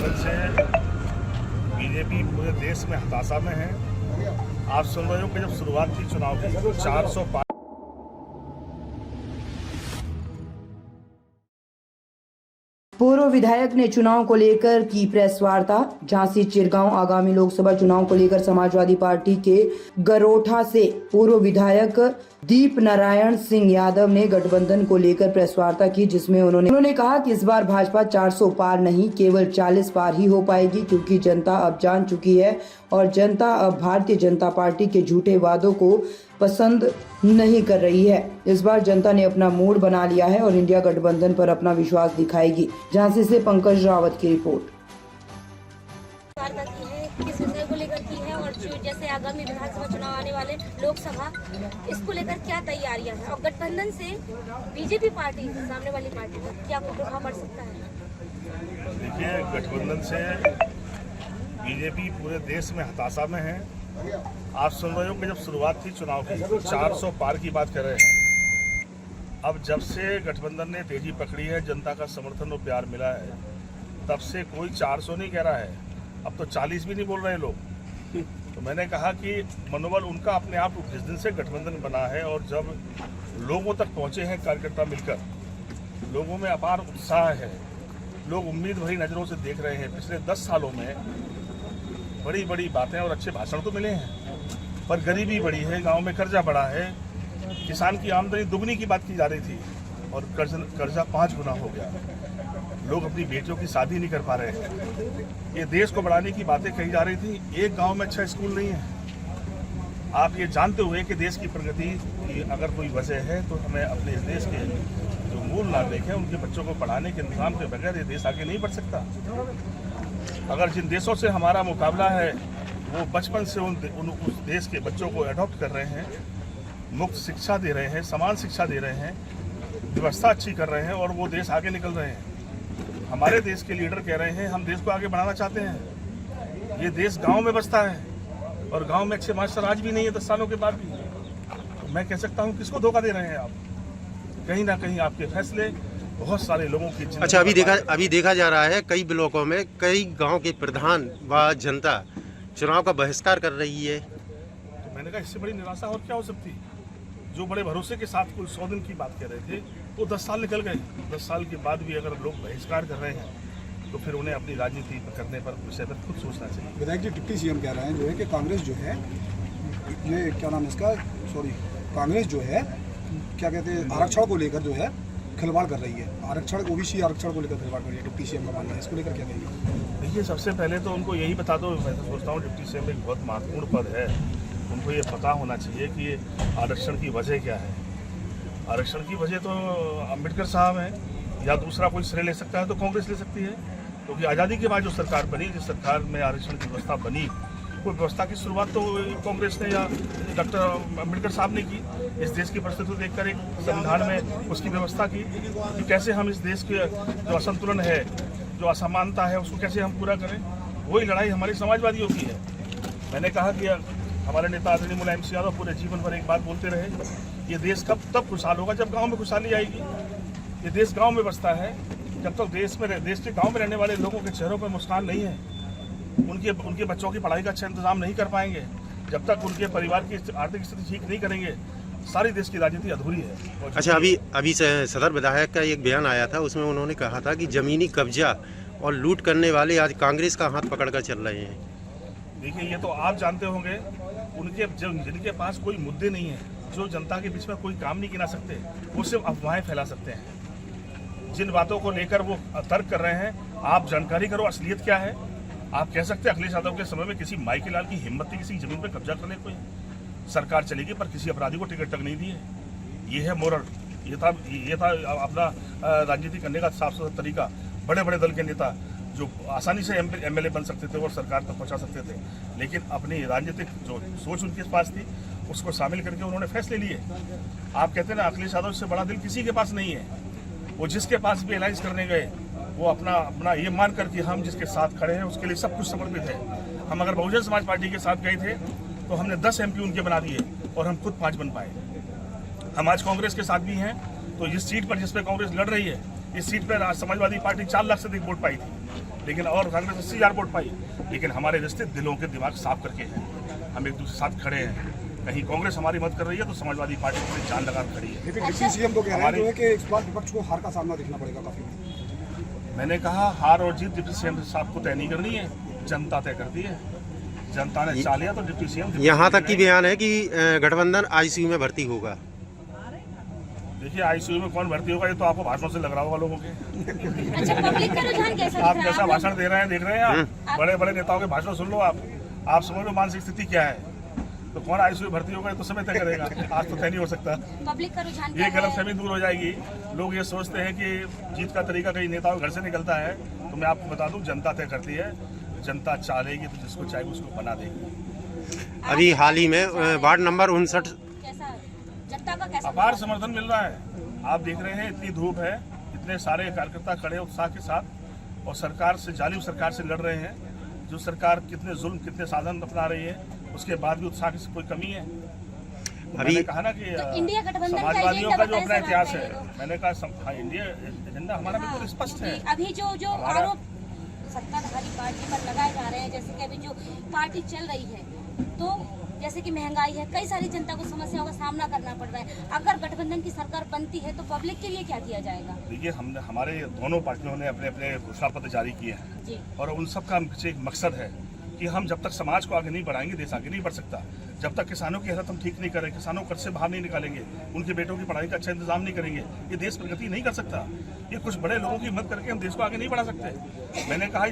गठबंधन से बीजेपी पूरे देश में हताशा में है। आप सुन रहे हो कि जब शुरुआत थी चुनाव की 400 पार। पूर्व विधायक ने चुनाव को लेकर की प्रेस वार्ता। झांसी चिरगांव आगामी लोकसभा चुनाव को लेकर समाजवादी पार्टी के गरोठा से पूर्व विधायक दीप नारायण सिंह यादव ने गठबंधन को लेकर प्रेस वार्ता की, जिसमें उन्होंने कहा कि इस बार भाजपा 400 पार नहीं केवल 40 पार ही हो पाएगी, क्योंकि जनता अब जान चुकी है और जनता अब भारतीय जनता पार्टी के झूठे वादों को पसंद नहीं कर रही है। इस बार जनता ने अपना मूड बना लिया है और इंडिया गठबंधन पर अपना विश्वास दिखाएगी। झांसी से पंकज रावत की रिपोर्ट। किस विषय को लेकर की है और जैसे आगामी विधानसभा चुनाव आने वाले लोकसभा, इसको लेकर क्या तैयारियां हैं और गठबंधन से बीजेपी पार्टी सामने वाली पार्टी पर क्या प्रभाव पड़ सकता है? देखिए, गठबंधन से बीजेपी पूरे देश में हताशा में है। आप सुन रहे हो कि जब शुरुआत थी चुनाव की 400 पार की बात कर रहे हैं। अब जब से गठबंधन ने तेजी पकड़ी है, जनता का समर्थन और प्यार मिला है, तब से कोई 400 नहीं कह रहा है, अब तो 40 भी नहीं बोल रहे लोग। तो मैंने कहा कि मनोबल उनका अपने आप जिस दिन से गठबंधन बना है और जब लोगों तक पहुंचे हैं कार्यकर्ता मिलकर, लोगों में अपार उत्साह है, लोग उम्मीद भरी नज़रों से देख रहे हैं। पिछले 10 सालों में बड़ी बड़ी बातें और अच्छे भाषण तो मिले हैं, पर गरीबी बढ़ी है, गांव में कर्जा बढ़ा है, किसान की आमदनी दुगनी की बात की जा रही थी और कर्जा 5 गुना हो गया। लोग अपनी बेटियों की शादी नहीं कर पा रहे हैं। ये देश को बढ़ाने की बातें कही जा रही थी, एक गांव में अच्छा स्कूल नहीं है। आप ये जानते हुए कि देश की प्रगति की अगर कोई वजह है तो हमें अपने इस देश के जो मूल नागरिक हैं उनके बच्चों को पढ़ाने के इंतजाम के बगैर ये देश आगे नहीं बढ़ सकता। अगर जिन देशों से हमारा मुकाबला है वो बचपन से उस देश के बच्चों को अडॉप्ट कर रहे हैं, मुफ्त शिक्षा दे रहे हैं, समान शिक्षा दे रहे हैं, व्यवस्था अच्छी कर रहे हैं और वो देश आगे निकल रहे हैं। हमारे देश के लीडर कह रहे हैं हम देश को आगे बढ़ाना चाहते हैं। ये देश गांव में बसता है और गांव में अच्छे मास्टर आज भी नहीं है 10 सालों के बाद भी। तो मैं कह सकता हूं किसको धोखा दे रहे हैं आप? कहीं ना कहीं आपके फैसले बहुत सारे लोगों की। अच्छा, अभी देखा जा रहा है कई ब्लॉकों में कई गांव के प्रधान व जनता चुनाव का बहिष्कार कर रही है। तो मैंने कहा इससे बड़ी निराशा और क्या हो सकती? जो बड़े भरोसे के साथ कुल 100 दिन की बात कर रहे थे वो 10 साल निकल गए। 10 साल के बाद भी अगर लोग बहिष्कार कर रहे हैं तो फिर उन्हें अपनी राजनीति करने पर विषय पर खुद सोचना चाहिए। विधायक जी, डिप्टी सीएम कह रहे हैं जो है कि कांग्रेस जो है ये क्या नाम है इसका, कांग्रेस जो है क्या कहते हैं आरक्षण को लेकर जो है खिलवाड़ कर रही है। आरक्षण ओबीसी आरक्षण को लेकर खिलवाड़ कर रही है, डिप्टी सीएम का मानना है। इसको लेकर क्या कहेंगे? देखिए, सबसे पहले तो उनको यही बता दो, मैं तो सोचता हूँ डिप्टी सीएम एक बहुत महत्वपूर्ण पद है, उनको ये पता होना चाहिए कि ये आरक्षण की वजह क्या है। आरक्षण की वजह तो अम्बेडकर साहब हैं, या दूसरा कोई श्रेय ले सकता है तो कांग्रेस ले सकती है, क्योंकि आज़ादी के बाद जो सरकार बनी, जिस सरकार में आरक्षण की व्यवस्था बनी, वो व्यवस्था की शुरुआत तो कांग्रेस ने या डॉक्टर अम्बेडकर साहब ने की। इस देश की परिस्थिति को देखकर एक संविधान में उसकी व्यवस्था की कि कैसे हम इस देश के जो असंतुलन है, जो असमानता है, उसको कैसे हम पूरा करें। वही लड़ाई हमारी समाजवादियों की है। मैंने कहा कि हमारे नेता आदरणीय मुलायम सिंह यादव पूरे जीवन भर एक बात बोलते रहे, ये देश कब तब खुशहाल होगा जब गांव में खुशहाली आएगी। ये देश गांव में बसता है। जब तक देश के गांव में रहने वाले लोगों के चेहरों पर मुस्कान नहीं है, उनके बच्चों की पढ़ाई का अच्छा इंतजाम नहीं कर पाएंगे, जब तक उनके परिवार की आर्थिक स्थिति ठीक नहीं करेंगे, सारी देश की राजनीति अधूरी है। अच्छा, अभी सदर विधायक का एक बयान आया था, उसमें उन्होंने कहा था कि जमीनी कब्जा और लूट करने वाले आज कांग्रेस का हाथ पकड़कर चल रहे हैं। देखिए, ये तो आप जानते होंगे, जिनके पास कोई मुद्दे नहीं है, जो जनता के बीच में कोई काम नहीं गिना सकते, वो सिर्फ अफवाहें फैला सकते हैं। जिन बातों को लेकर वो तर्क कर रहे हैं, आप जानकारी करो असलियत क्या है। आप कह सकते हैं अखिलेश यादव के समय में किसी माइके लाल की हिम्मत थी किसी जमीन पर कब्जा करने को, सरकार चलेगी पर किसी अपराधी को टिकट तक नहीं दी है। ये है मोरल, ये था अपना राजनीति करने का साफ सुथरा तरीका। बड़े बड़े दल के नेता जो आसानी से एमएलए बन सकते थे और सरकार तक पहुंचा सकते थे, लेकिन अपनी राजनीतिक जो सोच उनके पास थी उसको शामिल करके उन्होंने फैसले लिए। आप कहते हैं ना अखिलेश यादव से बड़ा दिल किसी के पास नहीं है। वो जिसके पास भी अलायंस करने गए वो अपना ये मान कर कि हम जिसके साथ खड़े हैं उसके लिए सब कुछ समर्पित है। हम अगर बहुजन समाज पार्टी के साथ गए थे तो हमने 10 MP उनके बना दिए और हम खुद 5 बन पाए। हम आज कांग्रेस के साथ भी हैं, तो जिस सीट पर जिस पे कांग्रेस लड़ रही है इस सीट पर समाजवादी पार्टी 4 लाख से अधिक वोट पाई थी, लेकिन और कांग्रेस 80,000 वोट पाई। लेकिन हमारे रिश्ते दिलों के दिमाग साफ करके हैं, हम एक दूसरे के साथ खड़े हैं। कहीं कांग्रेस हमारी मदद कर रही है तो समाजवादी पार्टी पूरी जान लगा खड़ी है। लेकिन डिप्टी सीएम तो कह रहे हैं जो है कि इस बार विपक्ष को हार का सामना देखना पड़ेगा काफी। मैंने कहा हार और जीत डिप्टी सीएम साहब को तय नहीं करनी है, जनता तय करती है। जनता ने चाह लिया तो डिप्टी सीएम। यहाँ तक की बयान है कि गठबंधन आईसीयू में भर्ती होगा। देखिए आईसीयू में कौन भर्ती होगा ये तो आपको भाषणों से लग रहा होगा लोगों के। अच्छा, पब्लिक का रुझान कैसा आप दिख रहा कैसा है? भाषण दे रहे हैं, देख रहे हैं आप। बड़े बड़े नेताओं के भाषण सुन लो आप समझ लो मानसिक स्थिति क्या है। तो कौन आईसीयू भर्ती होगा ये तो समय तय करेगा, आज तो तय नहीं हो सकता। पब्लिक का रुझान ये क्या है? गलतफहमी दूर हो जाएगी। लोग ये सोचते हैं कि जीत का तरीका कहीं नेताओं के घर से निकलता है, तो मैं आपको बता दूं जनता तय करती है। जनता चाहेगी तो जिसको चाहिए उसको बना देगी। अभी हाल ही में वार्ड नंबर 59 कैसा जनता का कैसा अपार समर्थन मिल रहा है। आप देख रहे हैं इतनी धूप है, इतने सारे कार्यकर्ता खड़े उत्साह के साथ और सरकार से, जालिम सरकार से लड़ रहे हैं। जो सरकार कितने जुल्म कितने साधन अपना रही है, उसके बाद भी उत्साह की कोई कमी है। तो मैंने कहा ना कि तो इंडिया गठबंधन का समाजवादियों एजेंडा का जो अपना बताएं इतिहास सर है, आप मैंने कहा इंडिया एजेंडा हमारा बिल्कुल स्पष्ट है। अभी जो आरोप सत्ताधारी पार्टी पर लगाए जा रहे हैं, जैसे कि अभी जो पार्टी चल रही है, तो जैसे कि महंगाई है, कई सारी जनता को समस्याओं का सामना करना पड़ रहा है। अगर गठबंधन की सरकार बनती है तो पब्लिक के लिए क्या किया जाएगा? देखिए हमने, हमारे दोनों पार्टियों ने अपने अपने घोषणा पत्र जारी किए हैं जी। और उन सब का एक मकसद है कि हम जब तक समाज को आगे नहीं बढ़ाएंगे देश आगे नहीं बढ़ सकता। जब तक किसानों की हालत हम ठीक नहीं करें, किसानों को कर्ज से बाहर नहीं निकालेंगे, उनके बेटों की पढ़ाई का अच्छा इंतजाम नहीं करेंगे, ये देश प्रगति नहीं कर सकता। ये कुछ बड़े लोगों की मदद करके हम देश को आगे नहीं बढ़ा सकते। मैंने कहा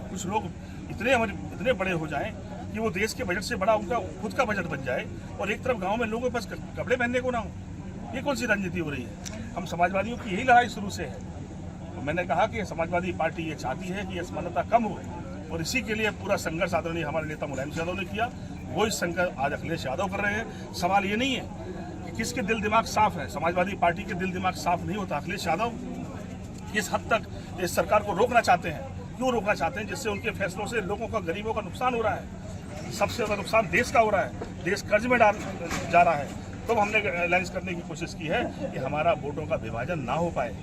कुछ लोग इतने बड़े हो जाएं कि वो देश के बजट से बड़ा उनका खुद का बजट बन जाए और एक तरफ गाँव में लोगों के पास कपड़े पहनने को ना हो। ये कौन सी राजनीति हो रही है? हम समाजवादियों की यही लड़ाई शुरू से है। तो मैंने कहा कि समाजवादी पार्टी ये चाहती है कि असमानता कम हो और इसी के लिए पूरा संघर्ष आदरणीय हमारे नेता मुलायम सिंह यादव ने किया। वो इस संघर्ष आज अखिलेश यादव कर रहे हैं। सवाल ये नहीं है कि किसके दिल दिमाग साफ है, समाजवादी पार्टी के दिल दिमाग साफ नहीं होता। अखिलेश यादव किस हद तक इस सरकार को रोकना चाहते हैं, क्यों रोकना चाहते हैं? जिससे उनके फैसलों से लोगों का, गरीबों का नुकसान हो रहा है। सबसे ज्यादा नुकसान देश का हो रहा है, देश कर्ज में जा रहा है। तो हमने अलायंस करने की कोशिश की है कि हमारा वोटों का विभाजन ना हो पाए।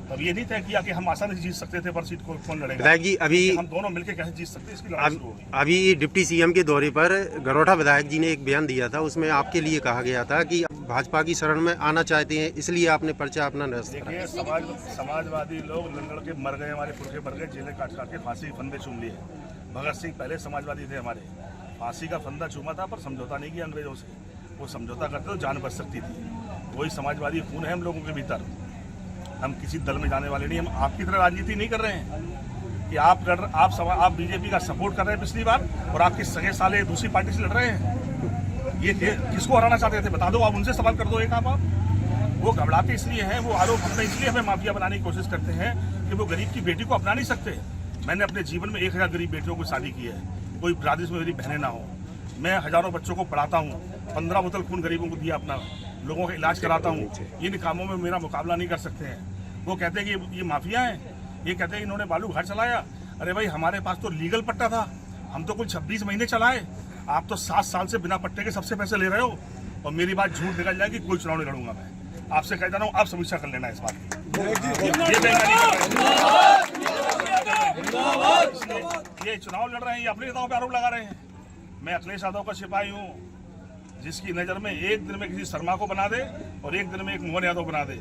अब ये नहीं तय किया कि हम आसानी से जीत सकते थे, पर सीट को कौन लड़ेगा। विधायक जी अभी हम दोनों मिलकर कैसे जीत सकते हैं, इसकी लड़ाई शुरू होगी। अभी डिप्टी सीएम के दौरे पर गरोठा विधायक जी ने एक बयान दिया था, उसमें आपके लिए कहा गया था कि भाजपा की शरण में आना चाहते हैं, इसलिए आपने पर्चा अपना निरस्त करा। देखिए समाजवादी लोग लड़ के मर गए, हमारे पुरखे मर गए, जेलें काट के फांसी के फंदे चूम लिए। भगत सिंह पहले समाजवादी थे, हमारे फांसी का फंदा चूमा था पर समझौता नहीं किया अंग्रेजों से। वो समझौता करते तो जान बच सकती थी। वही समाजवादी खून है हम लोगों के भीतर। हम किसी दल में जाने वाले नहीं। हम आपकी तरह राजनीति नहीं कर रहे हैं कि आप बीजेपी का सपोर्ट कर रहे हैं पिछली बार और आपके सगे साले दूसरी पार्टी से लड़ रहे हैं। ये किसको हराना चाहते थे बता दो, आप उनसे सवाल कर दो। एक आप वो घबराते इसलिए हैं, वो आरोप अपने इसलिए हमें माफिया बनाने की कोशिश करते हैं कि वो गरीब की बेटी को अपना नहीं सकते। मैंने अपने जीवन में 1000 गरीब बेटियों को शादी की है, कोई बिरादरी में मेरी बहनें ना हो। मैं हजारों बच्चों को पढ़ाता हूँ, 15 बोतल खून गरीबों को दिया अपना, लोगों का इलाज कराता हूँ। इन कामों में मेरा मुकाबला नहीं कर सकते हैं। वो कहते हैं कि ये माफिया हैं, ये कहते हैं कि इन्होंने बालू घाट चलाया। अरे भाई हमारे पास तो लीगल पट्टा था, हम तो कुल 26 महीने चलाए। आप तो 7 साल से बिना पट्टे के सबसे पैसे ले रहे हो और मेरी बात झूठ निकल जाएगी। कोई चुनाव नहीं लड़ूंगा मैं, आपसे कहता रहा हूँ। आप समीक्षा कर लेना इस बात की। ये चुनाव लड़ रहे हैं, ये अपने नेताओं पर आरोप लगा रहे हैं। मैं अखिलेश यादव का सिपाही हूँ, जिसकी नज़र में एक दिन में किसी शर्मा को बना दे और एक दिन में एक मोहन यादव बना दे।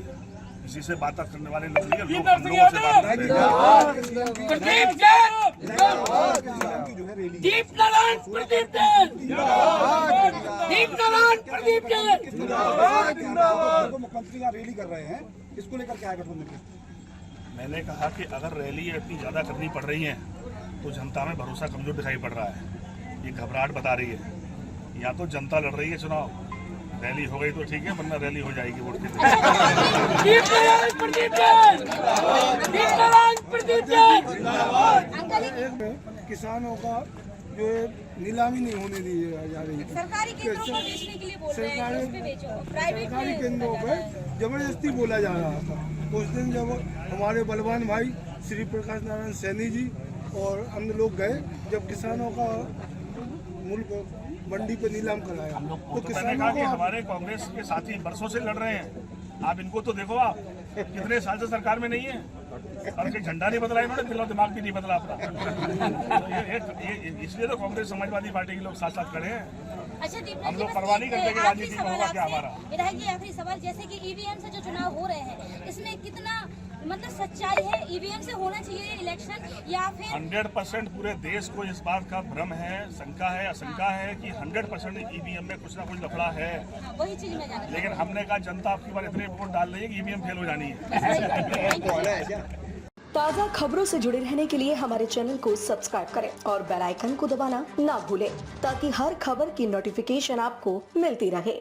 किसी से बात करने वाले लोग नहीं है, लोग हम लोगों से बात करते हैं। मुख्यमंत्री यहाँ रैली कर रहे हैं, इसको लेकर क्या है गठबंधन? मैंने कहा कि अगर रैली इतनी ज़्यादा करनी पड़ रही है तो जनता में भरोसा कमजोर दिखाई पड़ रहा है। ये घबराहट बता रही है। या तो जनता लड़ रही है चुनाव, रैली हो गई तो ठीक है, वरना रैली हो जाएगी वोट के दिन। किसानों का जो नीलामी नहीं होने दी जा रही है, सरकारी केंद्रों पर बेचने के लिए बोल रहे हैं कि उस पे बेचो, प्राइवेट सरकारी केंद्रों पर जबरदस्ती बोला जा रहा था। उस दिन जब हमारे बलवान भाई श्री प्रकाश नारायण सैनी जी और अन्य लोग गए, जब किसानों का मुल्क मंडी पे नीलाम कराया, तो मैंने कहा कि हमारे कांग्रेस के साथी बरसों से लड़ रहे हैं। आप इनको तो देखो, आप कितने साल से सरकार में नहीं है और कोई झंडा नहीं बदला इन्होंने, दिलो दिमाग भी नहीं बदला अपना। ये इसलिए तो कांग्रेस समाजवादी पार्टी के लोग साथ साथ खड़े हैं। अच्छा दीपक हम जी, लोग बस परवाह नहीं एक करते कि आखिरी राजनीति में सवाल होगा क्या आपसे। हमारा। विधायक जी आखिरी सवाल, जैसे कि ईवीएम से जो चुनाव हो रहे हैं इसमें कितना मतलब सच्चाई है? ईवीएम से होना चाहिए इलेक्शन या फिर 100% पूरे देश को इस बात का भ्रम है, शंका है, आशंका है कि 100% ईवीएम में कुछ ना कुछ लफड़ा है। वही चीज मैं जानना लेकिन हमने कहा जनता आपकी बार इतने वोट डाल रही है कि ईवीएम फेल हो जानी है। चाहती हूँ। ताज़ा खबरों से जुड़े रहने के लिए हमारे चैनल को सब्सक्राइब करें और बेल आइकन को दबाना ना भूलें ताकि हर खबर की नोटिफिकेशन आपको मिलती रहे।